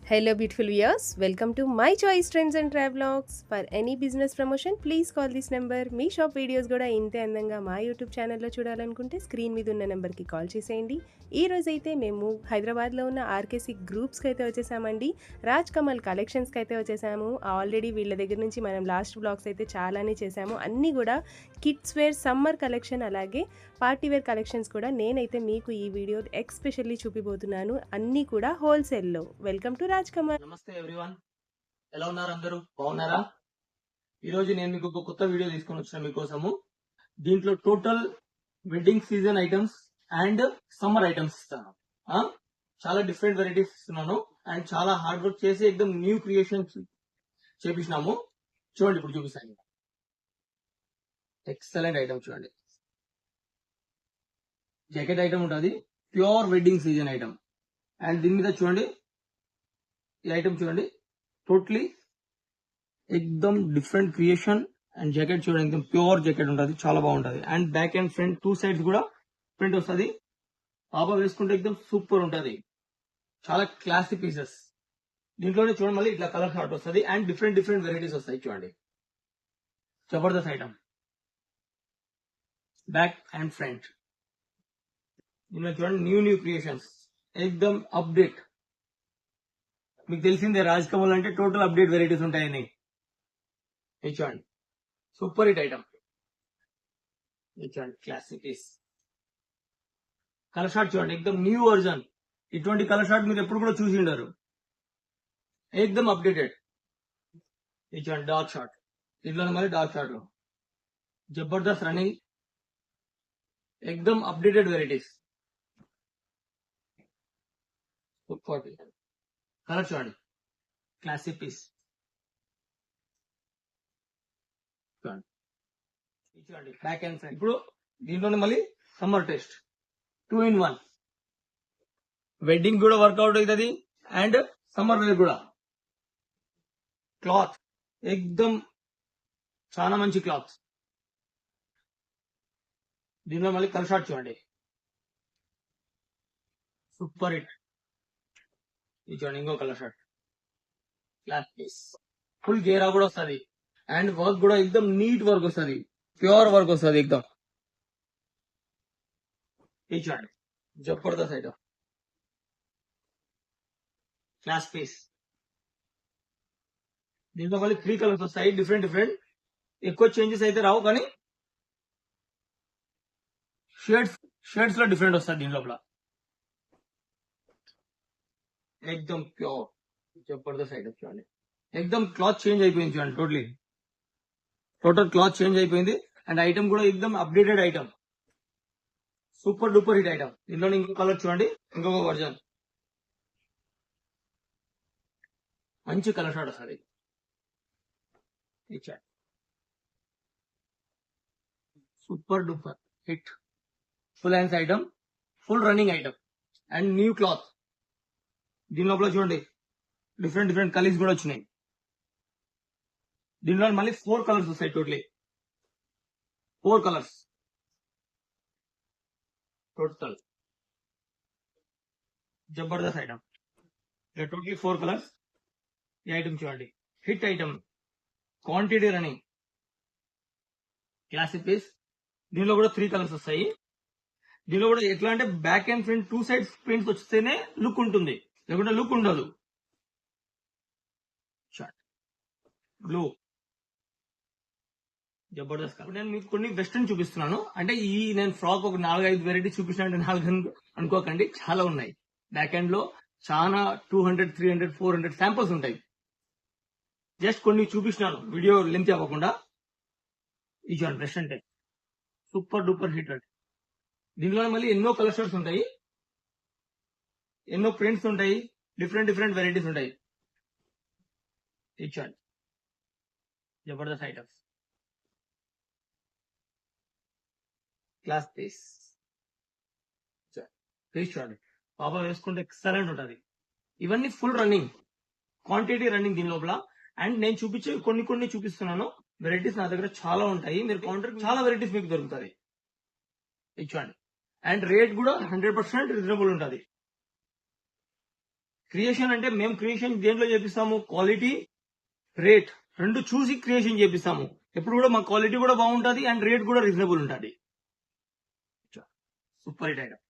Hello, beautiful viewers. Welcome to My Choice Trends and Travelogs. For any business promotion, please call this number. Me shop videos కూడా ఇంతే అందంగా మా YouTube ఛానల్లో చూడాలనుకుంటే screen మీద ఉన్న నెంబర్కి కాల్ చేసేయండి. ఈ రోజైతే మేము హైదరాబాద్లో ఉన్న ఆర్కేసీ గ్రూప్స్కి అయితే వచ్చేసామండి. రాజ్ కమల్ కలెక్షన్స్కి అయితే వచ్చేసాము. ఆల్రెడీ వీళ్ళ దగ్గర నుంచి మనం లాస్ట్ బ్లాగ్స్ అయితే చాలానే చేసాము. అన్నీ కూడా కిడ్స్ వేర్ సమ్మర్ కలెక్షన్ అలాగే పార్టీ వేర్ కలెక్షన్స్ కూడా నేనైతే మీకు ఈ వీడియో ఎక్స్పెషల్లీ చూపిపోతున్నాను. అన్నీ కూడా హోల్సేల్లో. Welcome to Raj Kamal. నమస్తే ఎవ్రీవన్, ఎలా ఉన్నారు అందరూ? బాగున్నారా? ఈ రోజు నేను మీకు ఒక కొత్త వీడియో తీసుకొని వచ్చిన మీకోసము. దీంట్లో total wedding season items and summer items ఇస్తాను. చాలా డిఫరెంట్ వెరైటీస్ ఇస్తున్నాను అండ్ చాలా హార్డ్ వర్క్ చేసి ఎక్దమ్ న్యూ క్రియేషన్స్ చేపించినాము. చూడండి, ఇప్పుడు చూపిస్తాను. ఎక్సలెంట్ ఐటమ్ చూడండి. జాకెట్ ఐటమ్ ఉంటుంది, pure wedding season item. And దీని మీద చూడండి, ఈ ఐటమ్ చూడండి, టోటలీ ఎక్దమ్ డిఫరెంట్ క్రియేషన్. అండ్ జాకెట్ చూడండి, ఎక్దమ్ ప్యూర్ జాకెట్ ఉంటుంది, చాలా బాగుంటుంది. And back and front two sides కూడా ప్రింట్ వస్తుంది. పాప వేసుకుంటే ఎక్దమ్ సూపర్ ఉంటుంది, చాలా క్లాసిక్ పీసెస్. దీంట్లోనే చూడండి, మళ్ళీ ఇట్లా కలర్ షార్ట్ వస్తుంది అండ్ డిఫరెంట్ డిఫరెంట్ వెరైటీస్ వస్తాయి. చూడండి, Jabardasth item, back and front. దీంట్లో చూడండి, న్యూ క్రియేషన్స్, ఎక్దమ్ అప్డేట్. మీకు తెలిసిందే రాజ్ కమల్ అంటే టోటల్ అప్డేట్ వెరైటీస్ ఉంటాయని. చూడండి, సూపర్ హిట్ ఐటమ్. చూడండి, క్లాసిక్ పీస్. కలర్ షార్ట్ చూడండి, ఎక్దమ్ న్యూ వర్జన్. ఇటువంటి కలర్ షార్ట్ మీరు ఎప్పుడు కూడా చూసి ఉండరు, ఎక్దమ్ అప్డేటెడ్. చూడండి, డార్క్ షార్ట్. దీంట్లో మళ్ళీ డార్క్ షార్ట్ లో జబర్దస్త్ రన్నింగ్, ఎక్దమ్ అప్డేటెడ్ వెరైటీస్. కలర్ చూడండి, క్లాసిక్ పీస్. చూడండి, బ్యాక్ అండ్ ఫ్రంట్. ఇప్పుడు దీంట్లోనే మళ్ళీ సమ్మర్ టెస్ట్ 2-in-1. వెడ్డింగ్ కూడా వర్కౌట్ అవుతుంది అండ్ సమ్మర్ వేర్ కూడా. క్లాత్ ఎక్దమ్ చాలా మంచి క్లాత్. దీనిలో మళ్ళీ కలర్ షార్ట్ చూడండి, సూపర్ హిట్. ఇది చూడండి, ఇంకో colour shirt, cloth piece. Full గేరా కూడా వస్తుంది అండ్ వర్క్ కూడా ఎక్దమ్ నీట్ వర్క్ వస్తుంది, ప్యూర్ వర్క్ వస్తుంది ఎక్దమ్. ఇది చూడండి, జబర్దస్త్ ఐటమ్, క్లాస్ పీస్. దీంట్లో మళ్ళీ 3 కలర్స్ వస్తాయి, డిఫరెంట్ డిఫరెంట్. ఎక్కువ చేంజెస్ అయితే రావు, కానీ షేడ్స్ లో డిఫరెంట్ వస్తుంది దీని లోపల. ఎక్దమ్ ప్యూర్ జబర్దస్త్ ఐటమ్ చూడండి, ఎక్దమ్ క్లాత్ చేంజ్ అయిపోయింది చూడండి. టోటల్ క్లాత్ చేంజ్ అయిపోయింది అండ్ ఐటమ్ కూడా ఎక్దమ్ updated item, super duper hit item. దీంట్లో ఇంకో కలర్ చూడండి, ఇంకొక వర్జన్, మంచి కలర్ షార్ట్ వస్తుంది. Super duper hit, full hands item, full running item and new cloth. దీని లోపల చూడండి, డిఫరెంట్ డిఫరెంట్ కలర్స్ కూడా వచ్చినాయి. దీనిలో మళ్ళీ 4 కలర్స్ వస్తాయి, టోటలీ 4 కలర్స్ టోటల్. జబర్దస్త్ ఐటమ్, టోటలీ 4 కలర్స్. ఈ ఐటమ్ చూడండి, hit item, quantity running, classic piece. దీనిలో కూడా 3 కలర్స్ వస్తాయి. దీనిలో కూడా ఎట్లా అంటే back and front two sides prints వస్తేనే లుక్ ఉంటుంది, లేకుంటే లుక్ ఉండదు. షార్ట్ బ్లూ, జబర్దస్త్. నేను మీకు కొన్ని వెస్ట్రన్ చూపిస్తున్నాను. అంటే ఈ నేను ఫ్రాక్ ఒక 4-5 వెరైటీ చూపించినట్టు 4 అనుకోకండి, చాలా ఉన్నాయి. బ్యాక్ ఎండ్ లో చాలా 200, 300, 400 శాంపుల్స్ ఉంటాయి. జస్ట్ కొన్ని చూపిస్తున్నాను, వీడియో లెంత్ అవ్వకుండా. ఈ చూడండి, western type, super duper hit. దీనిలో మళ్ళీ ఎన్నో కలర్ షార్ట్స్ ఉంటాయి, ఎన్నో ప్రింట్స్ ఉంటాయి, డిఫరెంట్ డిఫరెంట్ వెరైటీస్ ఉంటాయి. చూడండి, జబర్దస్త్ ఐటమ్స్, క్లాస్ పీస్. చూడండి, పాప వేసుకుంటే ఎక్సలెంట్ ఉంటుంది. ఇవన్నీ ఫుల్ రన్నింగ్, క్వాంటిటీ రన్నింగ్ దీని లోపల. అండ్ నేను చూపించే కొన్ని చూపిస్తున్నాను. వెరైటీస్ నా దగ్గర చాలా ఉంటాయి, మీరు కౌంటర్ చాలా వెరైటీస్ మీకు దొరుకుతుంది. చూడండి, అండ్ రేట్ కూడా 100% రీజనబుల్ ఉంటుంది. క్రియేషన్ అంటే మేము క్రియేషన్ దేంట్లో చేపిస్తాము, క్వాలిటీ రేట్ రెండు చూసి క్రియేషన్ చేపిస్తాము. ఎప్పుడు కూడా మా క్వాలిటీ కూడా బాగుంటుంది అండ్ రేట్ కూడా రీజనబుల్ ఉంటుంది. సూపర్ హిట్ ఐటమ్,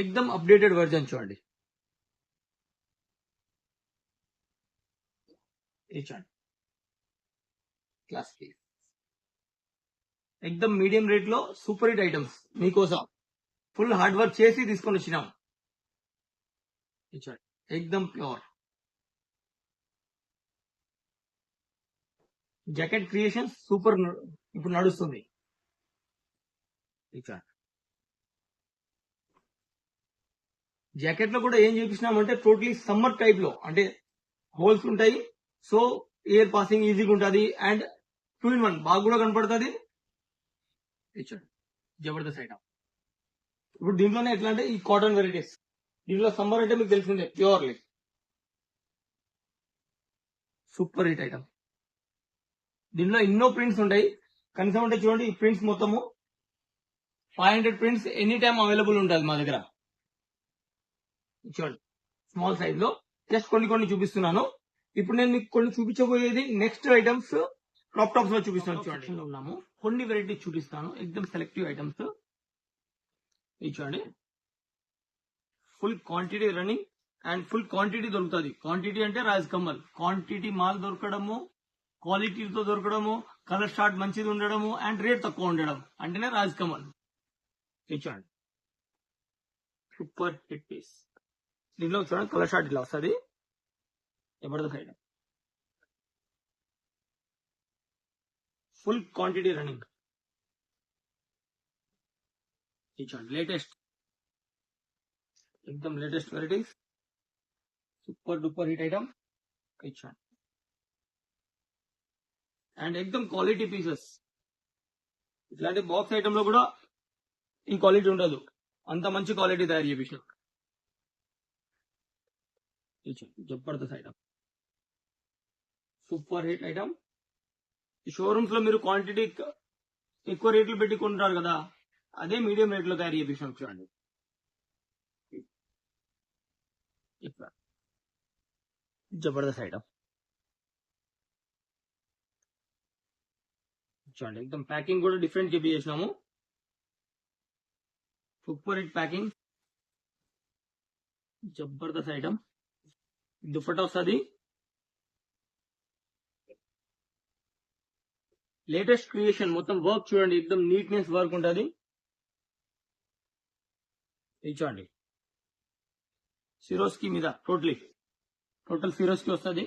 ఎక్దమ్ అప్డేటెడ్ వర్జన్ చూడండి. చూడండి క్లాస్ పీస్, ఎక్దమ్ మీడియం రేట్ లో సూపర్ హిట్ ఐటమ్స్ మీకోసం ఫుల్ హార్డ్ వర్క్ చేసి తీసుకొని వచ్చినాం. చూడండి ఎక్దమ్ ప్యూర్ జాకెట్ క్రియేషన్ సూపర్ ఇప్పుడు నడుస్తుంది. జాకెట్ లో కూడా ఏం చూపించినామంటే టోటలీ సమ్మర్ టైప్ లో, అంటే హోల్స్ ఉంటాయి, సో ఎయిర్ పాసింగ్ ఈజీగా ఉంటుంది అండ్ 2-in-1 బాగా కూడా కనపడుతుంది. జబర్దస్త్ ఐటమ్. ఇప్పుడు దీంట్లోనే ఎట్లా అంటే ఈ కాటన్ వెరైటీస్, దీంట్లో సమ్మర్ అంటే మీకు తెలిసిందే ప్యూర్లీ సూపర్ హిట్ ఐటమ్. దీంట్లో ఎన్నో ప్రింట్స్ ఉంటాయి, కనీసం అంటే చూడండి ఈ ప్రింట్స్ మొత్తము 500 ప్రింట్స్ ఎనీ టైమ్ అవైలబుల్ ఉంటుంది మా దగ్గర. చూడండి స్మాల్ సైజ్ లో జస్ట్ కొన్ని చూపిస్తున్నాను. ఇప్పుడు నేను మీకు కొన్ని చూపించబోయేది నెక్స్ట్ ఐటమ్స్ క్రాప్ టాప్స్ లో చూపిస్తాను. చూడండి ఉన్నాము, కొన్ని వెరైటీస్ చూపిస్తాను, ఎక్దమ్ సెలెక్టివ్ ఐటమ్స్. ఇది చూడండి full quantity running and full quantity దొరుకుతుంది. క్వాంటిటీ అంటే రాజ్ కమల్, క్వాంటిటీ మాల్ దొరకడము, క్వాలిటీతో దొరకడము, కలర్ షార్ట్ మంచిది ఉండడము అండ్ రేట్ తక్కువ ఉండడం అంటేనే రాజ్ కమల్. చూడండి సూపర్ హిట్ పీస్. దీంట్లో చూడండి కలర్ షార్ట్ ఇట్లా వస్తుంది, Jabardasth item, full quantity running. చూడండి లేటెస్ట్, एकदम latest varieties, super duper hit item. చూడండి అండ్ ఎక్దమ్ క్వాలిటీ పీసెస్. ఇట్లాంటి బాక్స్ ఐటమ్ లో కూడా ఈ క్వాలిటీ ఉండదు, అంత మంచి క్వాలిటీ తయారు చేపించిన. జబర్దస్త్ ఐటమ్, సూపర్ హిట్ ఐటమ్. ఈ షోరూమ్స్ లో మీరు క్వాంటిటీ ఎక్కువ రేట్లు పెట్టి కొంటారు కదా, అదే మీడియం రేట్ లో తయారు చేపించాం. చూడండి జబర్దస్త్ ఐటమ్. చూడండి ఎక్దమ్ ప్యాకింగ్ కూడా డిఫరెంట్ చేసినాము, super hit packing, Jabardasth item. Dupatta వస్తుంది, లేటెస్ట్ క్రియేషన్, మొత్తం వర్క్ చూడండి ఎక్దమ్ నీట్నెస్ వర్క్ ఉంటుంది. ఇది చూడండి సిరోస్కి మీద టోటల్ సిరోస్కి వస్తుంది.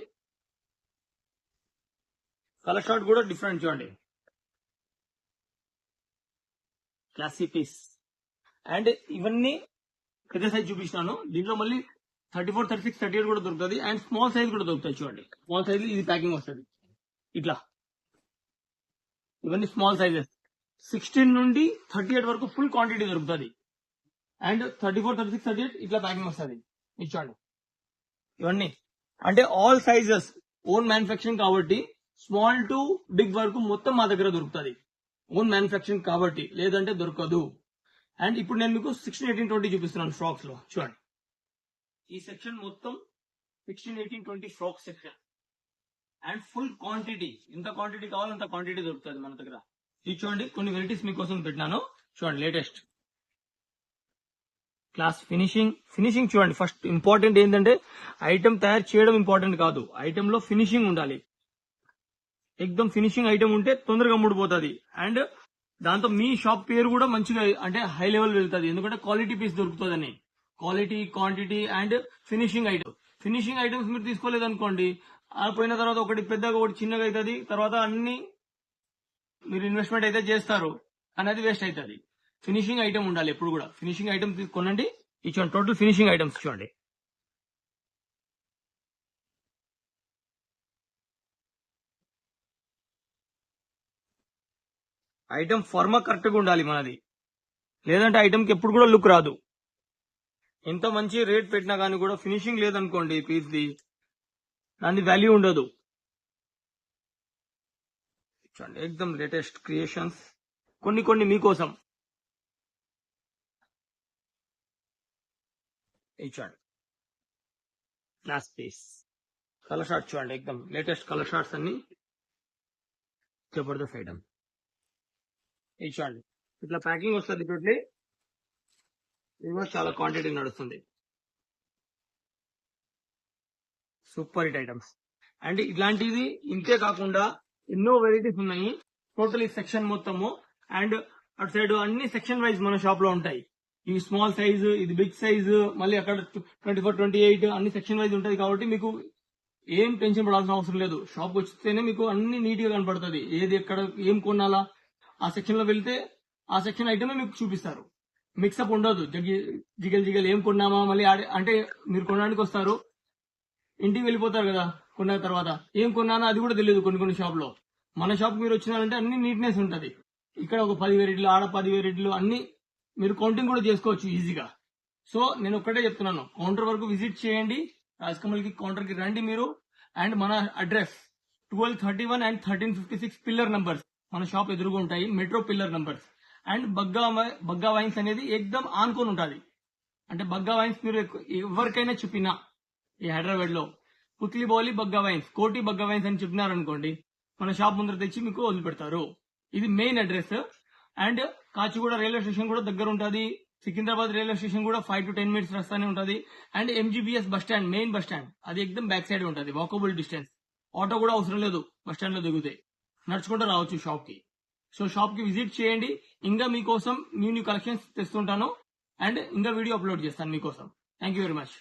కలర్ షార్ట్ కూడా డిఫరెంట్ చూడండి, క్లాసీ పీస్. అండ్ ఇవన్నీ పెద్ద సైజ్ చూపించినాను, దీంట్లో మళ్ళీ 34, 36, 38 కూడా దొరుకుతుంది అండ్ స్మాల్ సైజ్ కూడా దొరుకుతాయి. చూడండి స్మాల్ సైజ్ ఇది ప్యాకింగ్ వస్తుంది ఇట్లా, ఇవన్నీ స్మాల్ సైజెస్. 16 నుండి 38 వరకు ఫుల్ క్వాంటిటీ దొరుకుతుంది అండ్ 34, 36, 38 ఇట్లా ప్యాకింగ్ వస్తుంది. ఇచ్చండి ఇవన్నీ అంటే ఆల్ సైజెస్ ఓన్ మ్యానుఫ్యాక్చరింగ్ కాబట్టి స్మాల్ టు బిగ్ వరకు మొత్తం మా దగ్గర దొరుకుతుంది, ఓన్ మ్యానుఫ్యాక్చరింగ్ కాబట్టి, లేదంటే దొరకదు. అండ్ ఇప్పుడు నేను మీకు 16, 18, 20 చూపిస్తున్నాను ఫ్రాక్స్ లో. చూడండి ఈ సెక్షన్ మొత్తం 16, 18, 20 frock section and full quantity, ఎంత క్వాంటిటీ కావాలో అంత క్వాంటిటీ దొరుకుతుంది మన దగ్గర. ఇది చూడండి కొన్ని వెరైటీస్ మీకోసం పెట్టినాను. చూడండి లేటెస్ట్ క్లాస్ ఫినిషింగ్ చూడండి. ఫస్ట్ ఇంపార్టెంట్ ఏంటంటే ఐటమ్ తయారు చేయడం ఇంపార్టెంట్ కాదు, ఐటమ్ లో ఫినిషింగ్ ఉండాలి. ఎక్దమ్ ఫినిషింగ్ ఐటమ్ ఉంటే తొందరగా ముడిపోతుంది అండ్ దాంతో మీ షాప్ పేరు కూడా మంచిగా అంటే హై లెవెల్ వెళ్తుంది, ఎందుకంటే క్వాలిటీ పీస్ దొరుకుతుందని. Quality, quantity and finishing items మీరు తీసుకోలేదు అనుకోండి, పోయిన తర్వాత ఒకటి పెద్దగా ఒకటి చిన్నగా అవుతుంది, తర్వాత అన్ని మీరు ఇన్వెస్ట్మెంట్ అయితే చేస్తారు అనేది వేస్ట్ అవుతుంది. ఫినిషింగ్ ఐటమ్ ఉండాలి ఎప్పుడు కూడా, ఫినిషింగ్ ఐటమ్ కొనండి. ఇచ్చుకోండి టోటల్ ఫినిషింగ్ ఐటమ్స్ చూడండి. ఐటమ్ ఫార్మా కరెక్ట్ గా ఉండాలి మనది, లేదంటే ఐటమ్కి ఎప్పుడు కూడా లుక్ రాదు. ఎంత మంచి రేట్ పెట్టినా కానీ కూడా ఫినిషింగ్ లేదనుకోండి పీస్ ది, దాని వాల్యూ ఉండదు. చూడండి ఎక్దమ్ లేటెస్ట్ క్రియేషన్స్, కొన్ని మీకోసం. చూడండి క్లాస్ పీస్ కలర్ షార్ట్ చూడండి, ఎక్దమ్ లేటెస్ట్ కలర్ షార్ట్స్ అన్ని జబర్దస్త్ ఐటమ్. ఇది చూడండి, ఇట్లా ప్యాకింగ్ వస్తుంది టోటలీ. ఇది కూడా చాలా క్వాంటిటీ నడుస్తుంది. Super hit items. అండ్ ఇట్లాంటిది ఇంతే కాకుండా ఎన్నో వెరైటీస్ ఉన్నాయి. టోటల్ ఈ సెక్షన్ మొత్తము. అండ్ అటు సైడ్ అన్ని సెక్షన్ వైజ్ మన షాప్ లో ఉంటాయి. ఇవి స్మాల్ సైజు, ఇది బిగ్ సైజు, మళ్ళీ అక్కడ 24, 28 అన్ని సెక్షన్ వైజ్ ఉంటుంది. కాబట్టి మీకు ఏం టెన్షన్ పడాల్సిన అవసరం లేదు. షాప్ వచ్చితేనే మీకు అన్ని నీట్ గా కనపడుతుంది. ఏది ఎక్కడ ఏం కొనాలా ఆ సెక్షన్ లో వెళ్తే ఆ సెక్షన్ ఐటమే మీకు చూపిస్తారు. మిక్సప్ ఉండదు. జిగల్ ఏం కొన్నామా మళ్ళీ అంటే మీరు కొనడానికి వస్తారు, ఇంటికి వెళ్ళిపోతారు కదా కొన్న తర్వాత. ఏం కొన్నానో అది కూడా తెలియదు కొన్ని షాప్ లో. మన షాప్ మీరు వచ్చినారంటే అన్ని నీట్నెస్ ఉంటది. ఇక్కడ ఒక 10 వెరైటీలు, ఆడ 10 వెరైటీలు అన్ని మీరు కౌంటింగ్ కూడా చేసుకోవచ్చు ఈజీగా. సో నేను ఒక్కటే చెప్తున్నాను, కౌంటర్ వరకు విజిట్ చేయండి. రాజకమల్ కి కౌంటర్ కి రండి మీరు. అండ్ మన అడ్రస్ 1231 అండ్ 1356 పిల్లర్ నంబర్స్ మన షాప్ ఎదురుగా ఉంటాయి. Metro pillar numbers. And Bagga wines అనేది ఎక్దమ్ ఆనుకొని ఉంటుంది. అంటే బగ్గా వైన్స్ మీరు ఎవరికైనా చెప్పినా ఈ హైదరాబాద్ లో పుత్లిబౌలి బగ్గా వైన్స్, కోటి బగ్గా వైన్స్ అని చెప్పినారనుకోండి, మన షాప్ ముందర తెచ్చి మీకు వదిలిపెడతారు. ఇది main address. And Kachiguda railway station కూడా దగ్గర ఉంటుంది. సికింద్రాబాద్ రైల్వే స్టేషన్ కూడా 5 to 10 minutes రస్తానే ఉంటుంది. And MGBS bus stand, main bus stand అది ఎక్దమ్ బ్యాక్ సైడ్ ఉంటుంది. Walkable distance. ఆటో కూడా అవసరం లేదు. బస్ స్టాండ్ లో దిగితే నడుచుకుంటూ రావచ్చు షాప్ కి. సో షాప్ కి విజిట్ చేయండి. ఇంకా మీకోసం న్యూ కలెక్షన్స్ తెస్తుంటాను. అండ్ ఇంకా వీడియో అప్లోడ్ చేస్తాను మీకోసం. Thank you very much.